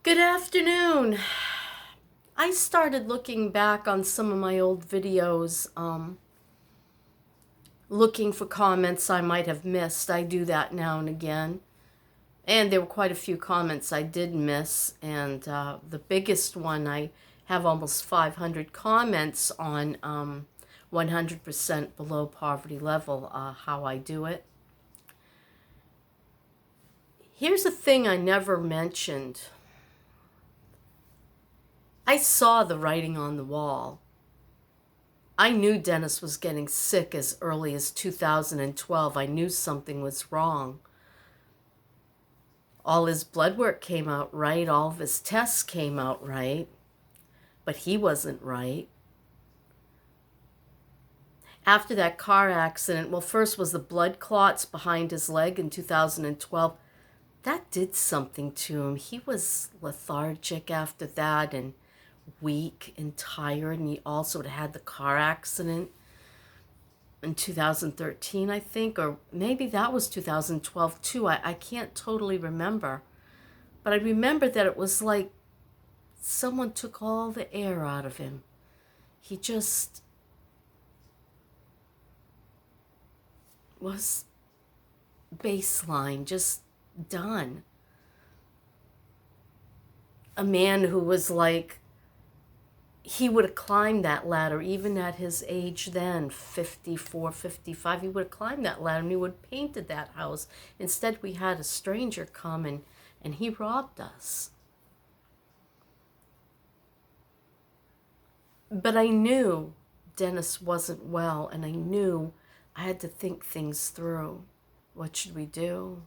Good afternoon. I started looking back on some of my old videos, looking for comments I might have missed. I do that now and again. And there were quite a few comments I did miss. And the biggest one, I have almost 500 comments on 100% below poverty level, how I do it. Here's a thing I never mentioned. I saw the writing on the wall. I knew Dennis was getting sick as early as 2012. I knew something was wrong. All his blood work came out right. All of his tests came out right. But he wasn't right. After that car accident, well, first was the blood clots behind his leg in 2012. That did something to him. He was lethargic after that and weak and tired, and he also had the car accident in 2013, I think, or maybe that was 2012 too. I can't totally remember, but I remember that it was like someone took all the air out of him. He just was baseline, just done. A man who was like, he would have climbed that ladder even at his age then, 54, 55. He would have climbed that ladder and he would have painted that house. Instead, we had a stranger come and he robbed us. But I knew Dennis wasn't well, and I knew I had to think things through. What should we do?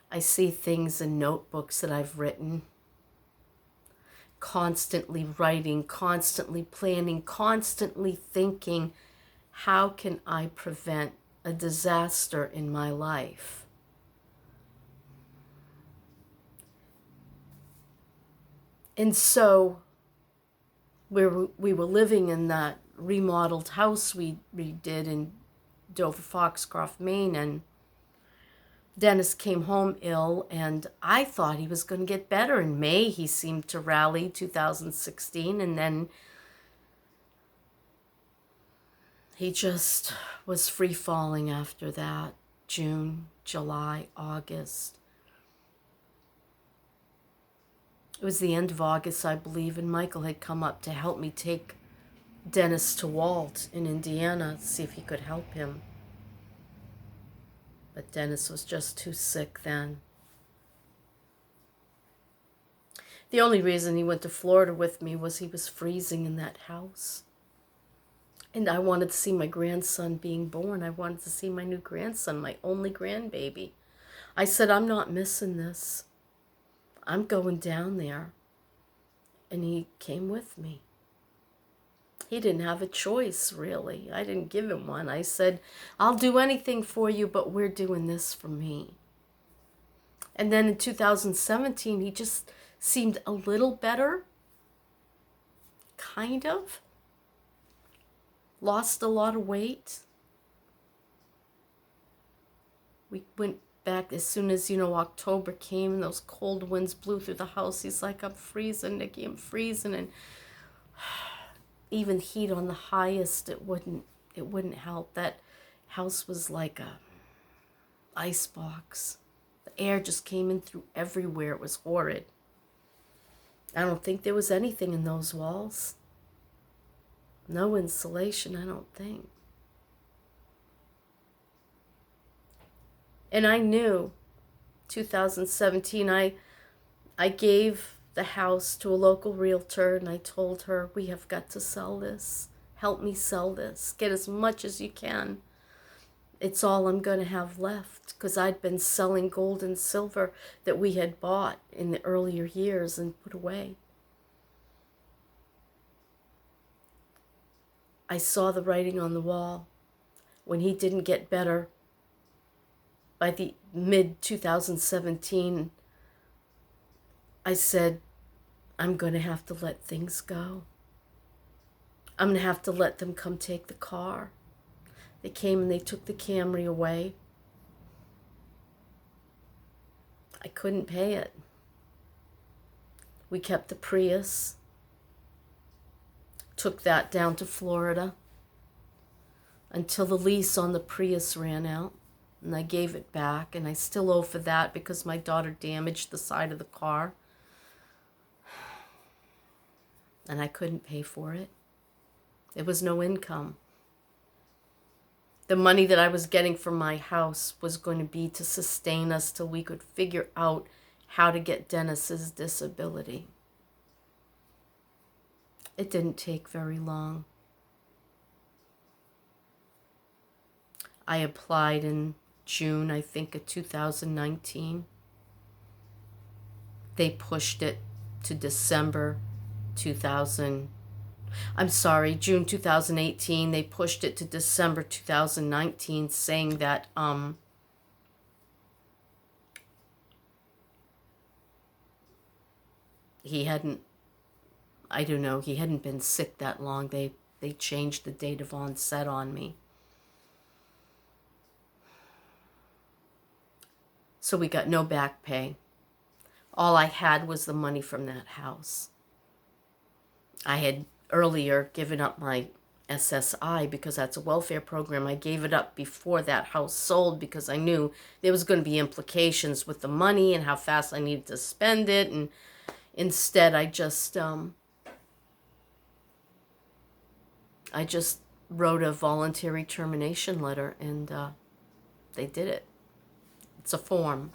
I see things in notebooks that I've written, constantly writing, constantly planning, constantly thinking, how can I prevent a disaster in my life? And so we were living in that remodeled house we did in Dover, Foxcroft, Maine, and Dennis came home ill, and I thought he was going to get better. In May, he seemed to rally, 2016, and then he just was free-falling after that. June, July, August. It was the end of August, I believe, and Michael had come up to help me take Dennis to Walt in Indiana, see if he could help him. But Dennis was just too sick then. The only reason he went to Florida with me was he was freezing in that house. And I wanted to see my grandson being born. I wanted to see my new grandson, my only grandbaby. I said, I'm not missing this. I'm going down there. And he came with me. He didn't have a choice, really. I didn't give him one. I said, I'll do anything for you, but we're doing this for me. And then in 2017, he just seemed a little better. Kind of. Lost a lot of weight. We went back as soon as, October came and those cold winds blew through the house. He's like, I'm freezing, Nikki, I'm freezing. And even heat on the highest, it wouldn't help. That house was like a ice box. The air just came in through everywhere. It was horrid. I don't think there was anything in those walls. No insulation, I don't think. And I knew 2017, I gave the house to a local realtor, and I told her, we have got to sell this. Help me sell this. Get as much as you can. It's all I'm going to have left, because I'd been selling gold and silver that we had bought in the earlier years and put away. I saw the writing on the wall. When he didn't get better, by the mid-2017, I said, I'm going to have to let things go. I'm going to have to let them come take the car. They came and they took the Camry away. I couldn't pay it. We kept the Prius, took that down to Florida until the lease on the Prius ran out, and I gave it back, and I still owe for that because my daughter damaged the side of the car, and I couldn't pay for it. There was no income. The money that I was getting from my house was going to be to sustain us till we could figure out how to get Dennis's disability. It didn't take very long. I applied in June, I think, of 2019. They pushed it to June 2018. They pushed it to December 2019, saying that he hadn't been sick that long. They changed the date of onset on me. So we got no back pay. All I had was the money from that house. I had earlier given up my SSI because that's a welfare program. I gave it up before that house sold because I knew there was going to be implications with the money and how fast I needed to spend it. And instead, I just wrote a voluntary termination letter, and they did it. It's a form.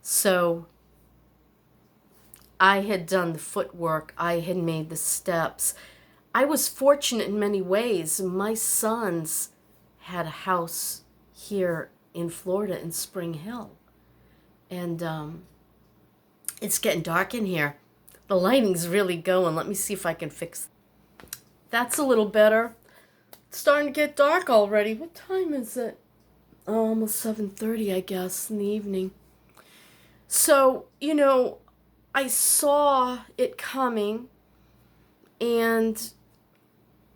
So I had done the footwork. I had made the steps. I was fortunate in many ways. My sons had a house here in Florida in Spring Hill. And it's getting dark in here. The lighting's really going. Let me see if I can fix it. That's a little better. It's starting to get dark already. What time is it? Oh, almost 7:30, I guess, in the evening. So, I saw it coming, and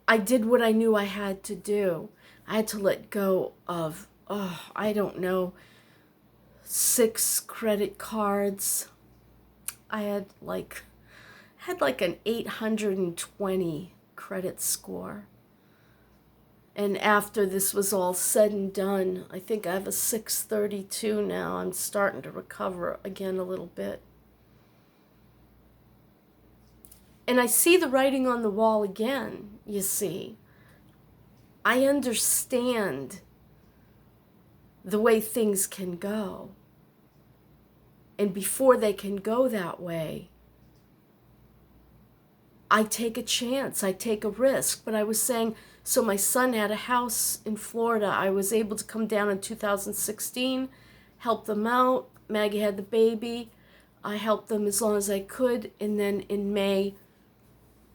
I did what I knew I had to do. I had to let go of, I don't know, 6 credit cards. I had like an 820 credit score. And after this was all said and done, I think I have a 632 now. I'm starting to recover again a little bit. And I see the writing on the wall again, you see. I understand the way things can go. And before they can go that way, I take a chance, I take a risk. But I was saying, so my son had a house in Florida. I was able to come down in 2016, help them out. Maggie had the baby. I helped them as long as I could. And then in May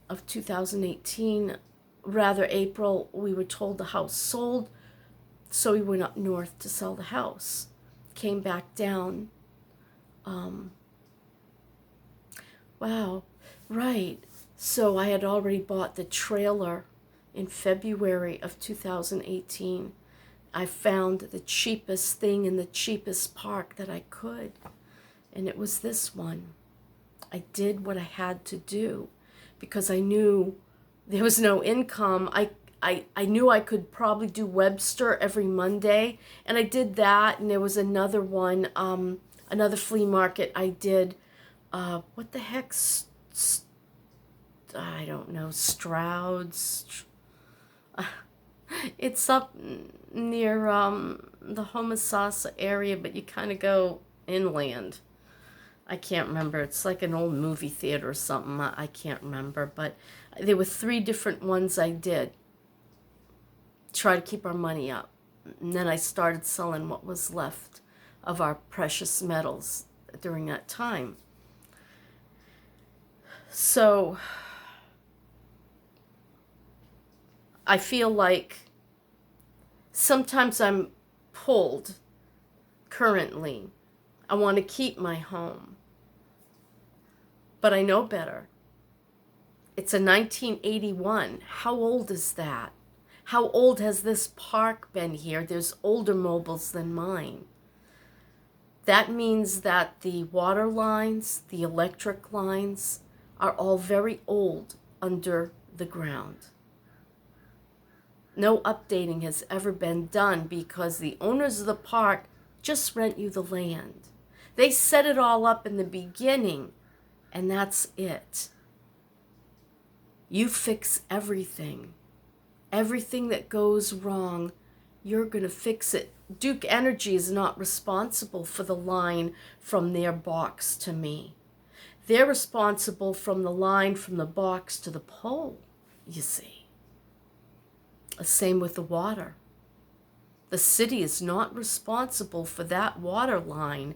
of 2018, rather April, we were told the house sold. So we went up north to sell the house. Came back down. Wow, right. So I had already bought the trailer in February of 2018. I found the cheapest thing in the cheapest park that I could, and it was this one. I did what I had to do because I knew there was no income. I knew I could probably do Webster every Monday, and I did that, and there was another one, another flea market I did, what the heck, I don't know, Stroud's. It's up near the Homosassa area, but you kind of go inland. I can't remember. It's like an old movie theater or something. I can't remember. But there were 3 different ones I did. Try to keep our money up. And then I started selling what was left of our precious metals during that time. So I feel like sometimes I'm pulled currently. I want to keep my home. But I know better. It's a 1981. How old is that? How old has this park been here? There's older mobiles than mine. That means that the water lines, the electric lines, are all very old under the ground. No updating has ever been done because the owners of the park just rent you the land. They set it all up in the beginning, and that's it. You fix everything. Everything that goes wrong, you're going to fix it. Duke Energy is not responsible for the line from their box to me. They're responsible from the line from the box to the pole, you see. Same with the water. The city is not responsible for that water line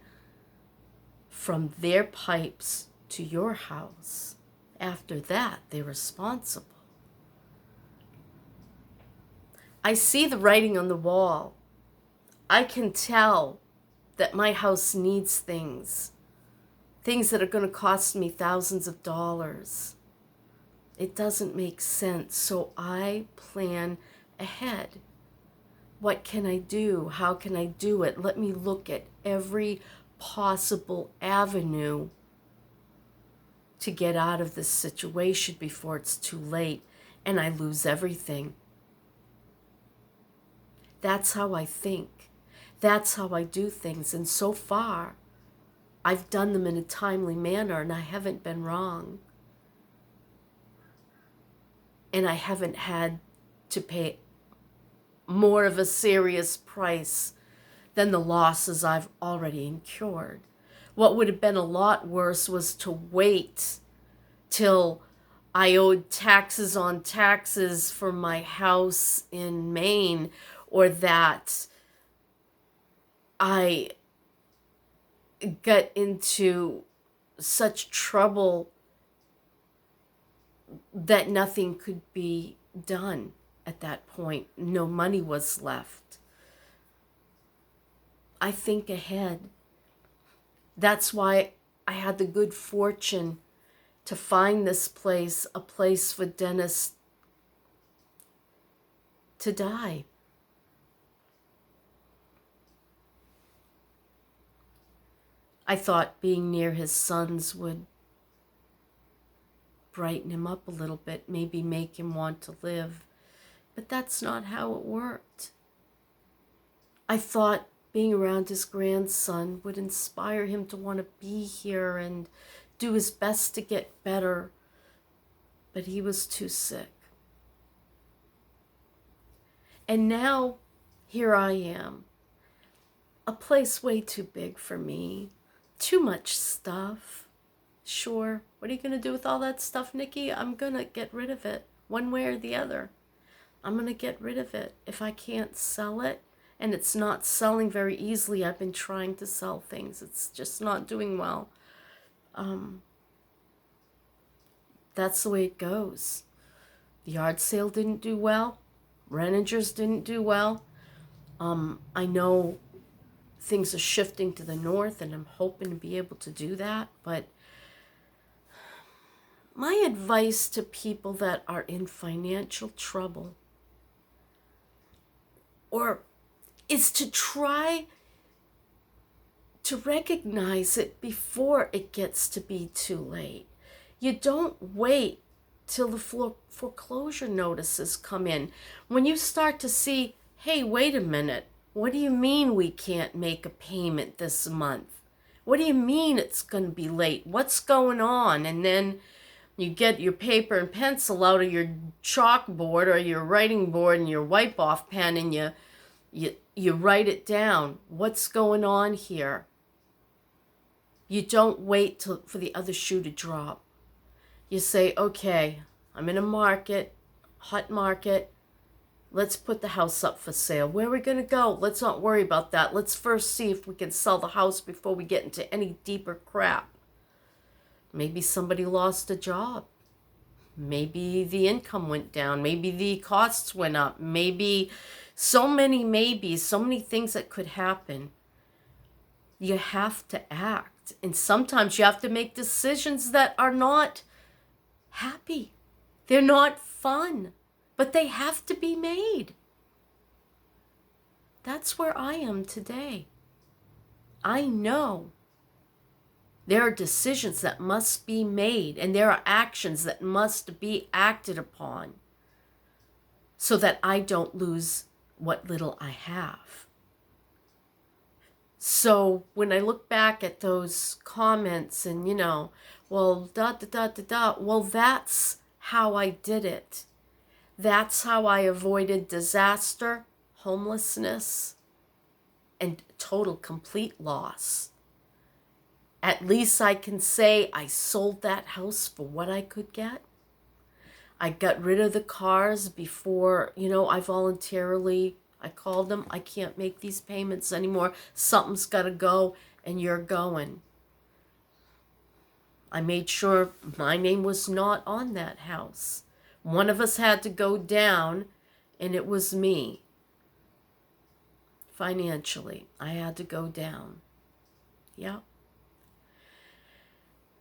from their pipes to your house. After that, they're responsible. I see the writing on the wall. I can tell that my house needs things that are going to cost me thousands of dollars. It doesn't make sense, so I plan ahead. What can I do? How can I do it? Let me look at every possible avenue to get out of this situation before it's too late and I lose everything. That's how I think. That's how I do things. And so far, I've done them in a timely manner and I haven't been wrong. And I haven't had to pay more of a serious price than the losses I've already incurred. What would have been a lot worse was to wait till I owed taxes on taxes for my house in Maine, or that I got into such trouble that nothing could be done at that point. No money was left. I think ahead. That's why I had the good fortune to find this place, a place for Dennis to die. I thought being near his sons would brighten him up a little bit, maybe make him want to live. But that's not how it worked. I thought being around his grandson would inspire him to want to be here and do his best to get better. But he was too sick. And now, here I am. A place way too big for me. Too much stuff. Sure, what are you going to do with all that stuff, Nikki? I'm going to get rid of it, one way or the other. I'm going to get rid of it. If I can't sell it, and it's not selling very easily, I've been trying to sell things. It's just not doing well. That's the way it goes. The yard sale didn't do well. Reningers didn't do well. I know things are shifting to the north, and I'm hoping to be able to do that. But my advice to people that are in financial trouble is to try to recognize it before it gets to be too late. You don't wait till the foreclosure notices come in. When you start to see, hey, wait a minute, what do you mean we can't make a payment this month? What do you mean it's going to be late? What's going on? And then you get your paper and pencil out of your chalkboard or your writing board and your wipe-off pen, and you write it down. What's going on here? You don't wait for the other shoe to drop. You say, okay, I'm in a market, hot market. Let's put the house up for sale. Where are we going to go? Let's not worry about that. Let's first see if we can sell the house before we get into any deeper crap. Maybe somebody lost a job. Maybe the income went down. Maybe the costs went up. Maybe so many maybes, so many things that could happen. You have to act. And sometimes you have to make decisions that are not happy. They're not fun, but they have to be made. That's where I am today. I know there are decisions that must be made, and there are actions that must be acted upon so that I don't lose what little I have. So when I look back at those comments and, well, well, that's how I did it. That's how I avoided disaster, homelessness, and total complete loss. At least I can say I sold that house for what I could get. I got rid of the cars before, I called them, I can't make these payments anymore. Something's got to go, and you're going. I made sure my name was not on that house. One of us had to go down, and it was me. Financially, I had to go down. Yeah.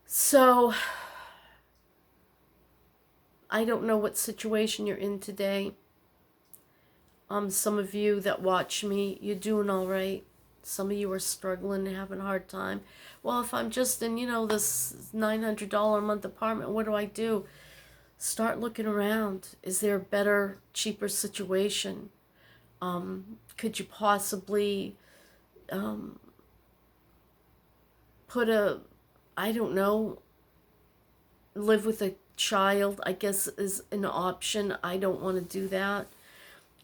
So, I don't know what situation you're in today. Some of you that watch me, you're doing all right. Some of you are struggling and having a hard time. Well, if I'm just in, this $900 a month apartment, what do I do? Start looking around. Is there a better, cheaper situation? Could you possibly live with a child, I guess, is an option. I don't want to do that.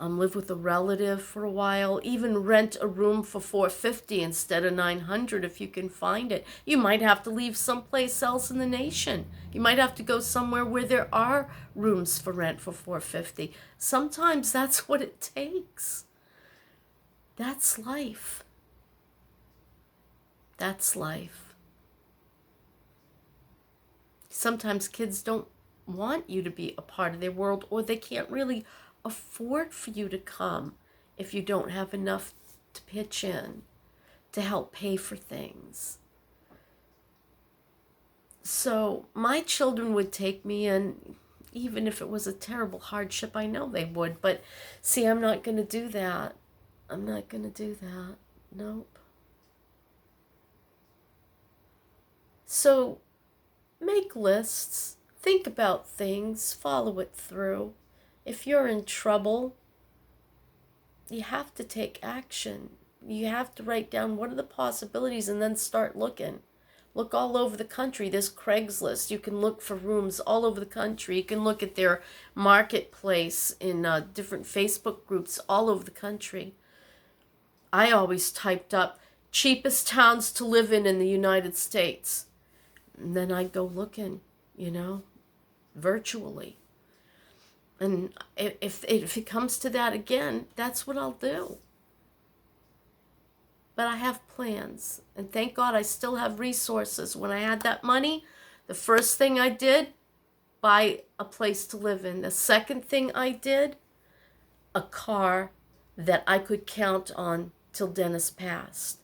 Live with a relative for a while. Even rent a room for $450 instead of $900 if you can find it. You might have to leave someplace else in the nation. You might have to go somewhere where there are rooms for rent for $450. Sometimes that's what it takes. That's life. That's life. Sometimes kids don't want you to be a part of their world, or they can't really afford for you to come if you don't have enough to pitch in to help pay for things. So my children would take me in, even if it was a terrible hardship. I know they would, but see, I'm not going to do that. I'm not going to do that. Nope. So make lists, think about things, follow it through. If you're in trouble, you have to take action. You have to write down what are the possibilities and then start looking. Look all over the country. There's Craigslist. You can look for rooms all over the country. You can look at their marketplace in different Facebook groups all over the country. I always typed up cheapest towns to live in the United States. And then I'd go looking, virtually. And if it comes to that again, that's what I'll do. But I have plans. And thank God I still have resources. When I had that money, the first thing I did, buy a place to live in. The second thing I did, a car that I could count on till Dennis passed.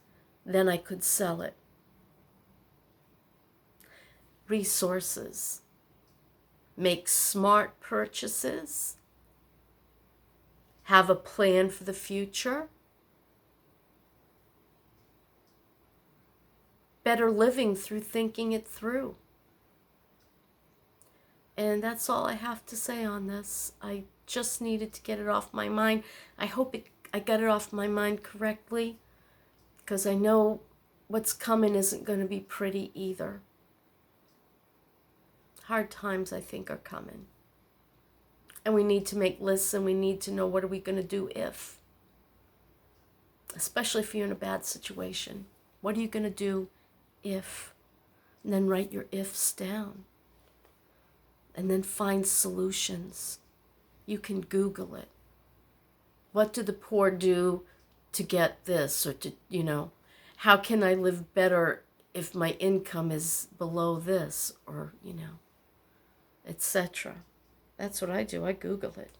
Then I could sell it. Resources. Make smart purchases. Have a plan for the future. Better living through thinking it through. And that's all I have to say on this. I just needed to get it off my mind. I hope I got it off my mind correctly, because I know what's coming isn't going to be pretty either. Hard times, I think, are coming. And we need to make lists, and we need to know what are we going to do if. Especially if you're in a bad situation. What are you going to do if? And then write your ifs down. And then find solutions. You can Google it. What do the poor do to get this? Or to, how can I live better if my income is below this? Or, etc. That's what I do. I Google it.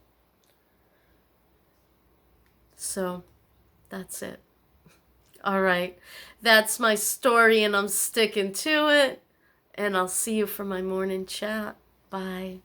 So that's it. All right. That's my story, and I'm sticking to it. And I'll see you for my morning chat. Bye.